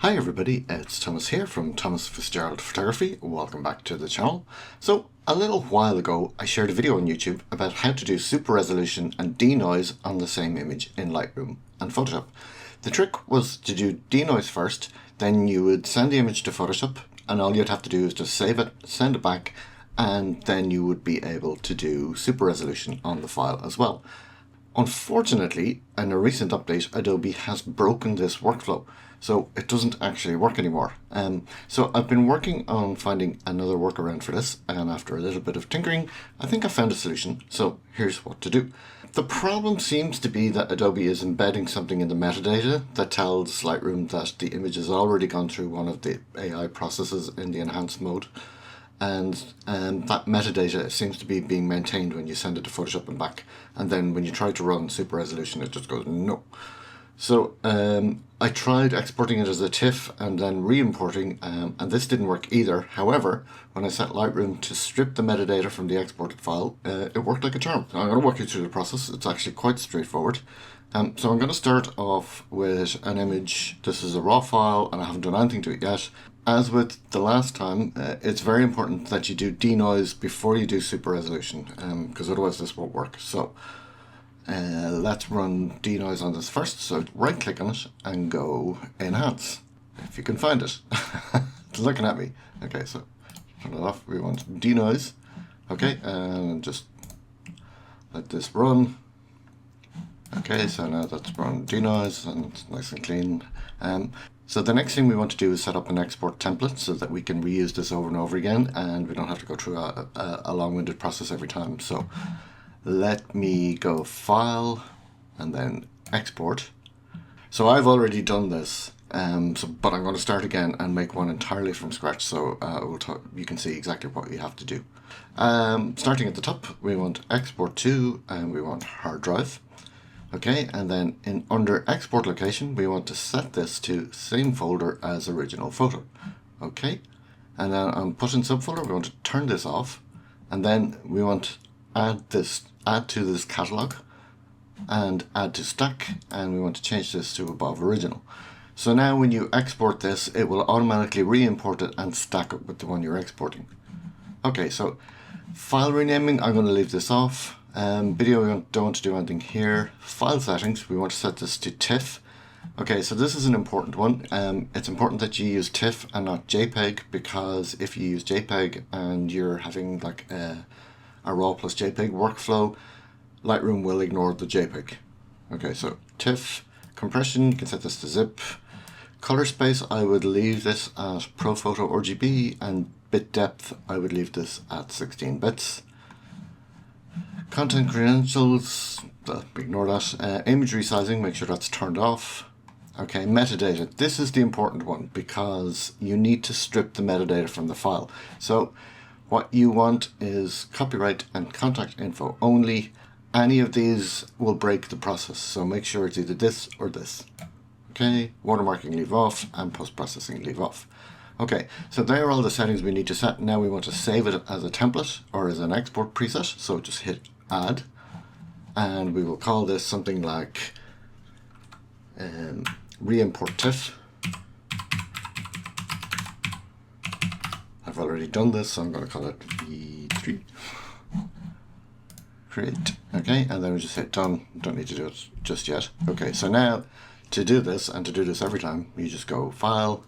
Hi everybody, it's Thomas here from Thomas Fitzgerald Photography. Welcome back to the channel. So a little while ago I shared a video on YouTube about how to do super resolution and denoise on the same image in Lightroom and Photoshop. The trick was to do denoise first, then you would send the image to Photoshop and all you'd have to do is just save it, send it back, and then you would be able to do super resolution on the file as well. Unfortunately, in a recent update, Adobe has broken this workflow, so it doesn't actually work anymore. So I've been working on finding another workaround for this, and after a little bit of tinkering, I think I found a solution. So here's what to do. The problem seems to be that Adobe is embedding something in the metadata that tells Lightroom that the image has already gone through one of the AI processes in the enhanced mode. And that metadata seems to be being maintained when you send it to Photoshop and back, and then when you try to run super resolution it just goes no. So I tried exporting it as a TIFF and then re-importing, and this didn't work either. However, when I set Lightroom to strip the metadata from the exported file, it worked like a charm. I'm going to walk you through the process. It's actually quite straightforward. So I'm going to start off with an image. This is a raw file and I haven't done anything to it yet. As with the last time, it's very important that you do denoise before you do super resolution, because otherwise this won't work. So let's run denoise on this first. So right click on it and go enhance, if you can find it. It's looking at me. Okay, so turn it off. We want denoise. Okay, and just let this run. Okay, so now that's run denoise and it's nice and clean. So the next thing we want to do is set up an export template so that we can reuse this over and over again and we don't have to go through a long-winded process every time. So let me go File and then Export. So I've already done this, but I'm going to start again and make one entirely from scratch, so you can see exactly what you have to do. Starting at the top, we want Export to and we want hard drive. Okay, and then under export location, we want to set this to same folder as original photo. Okay, and then on put in subfolder, we want to turn this off, and then we want to add to this catalog, and add to stack, and we want to change this to above original. So now when you export this, it will automatically re-import it and stack it with the one you're exporting. Okay, so file renaming, I'm going to leave this off. Video, we don't want to do anything here. File settings, we want to set this to TIFF. Okay, so this is an important one. It's important that you use TIFF and not JPEG, because if you use JPEG and you're having like a RAW plus JPEG workflow, Lightroom will ignore the JPEG. Okay, so TIFF. Compression, you can set this to zip. Color space, I would leave this at ProPhoto RGB, and bit depth, I would leave this at 16 bits. Content credentials, ignore that. Image resizing, make sure that's turned off. Okay, metadata. This is the important one because you need to strip the metadata from the file. So what you want is copyright and contact info only. Any of these will break the process, so make sure it's either this or this. Okay, watermarking leave off and post-processing leave off. Okay, so there are all the settings we need to set. Now we want to save it as a template or as an export preset, so just hit add, and we will call this something like re-import TIFF. I've already done this, so I'm going to call it V3. Create. Okay, and then we just hit done. Don't need to do it just yet. Okay, so now to do this, and to do this every time, you just go File,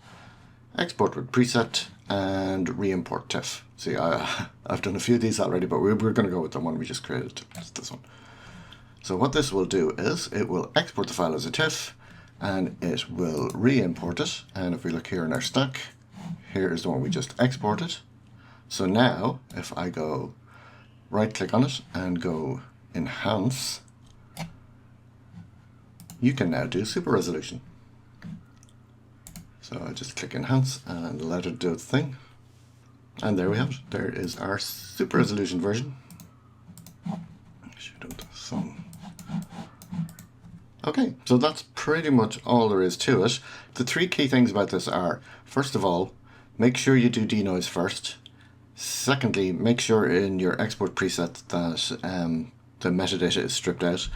Export with Preset, and re-import TIFF. See, I've done a few of these already, but we're going to go with the one we just created. It's this one. So what this will do is it will export the file as a TIFF, and it will re-import it. And if we look here in our stack, here is the one we just exported. So now, if I go right-click on it and go Enhance, you can now do super resolution. So I just click Enhance and let it do its thing. And there we have it. There is our super resolution version. Okay, so that's pretty much all there is to it. The three key things about this are, first of all, make sure you do denoise first. Secondly, make sure in your export preset that the metadata is stripped out.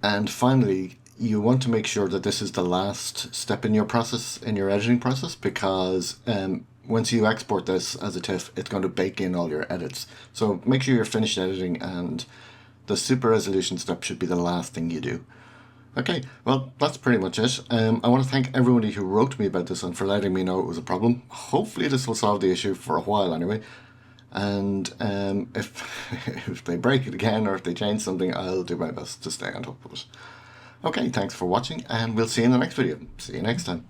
And finally, you want to make sure that this is the last step in your process, in your editing process, because once you export this as a TIFF, it's going to bake in all your edits. So make sure you're finished editing, and the super resolution step should be the last thing you do. Okay, well, that's pretty much it. I want to thank everybody who wrote me about this and for letting me know it was a problem. Hopefully this will solve the issue for a while anyway. And if, if they break it again or if they change something, I'll do my best to stay on top of it. Okay, thanks for watching, and we'll see you in the next video. See you next time.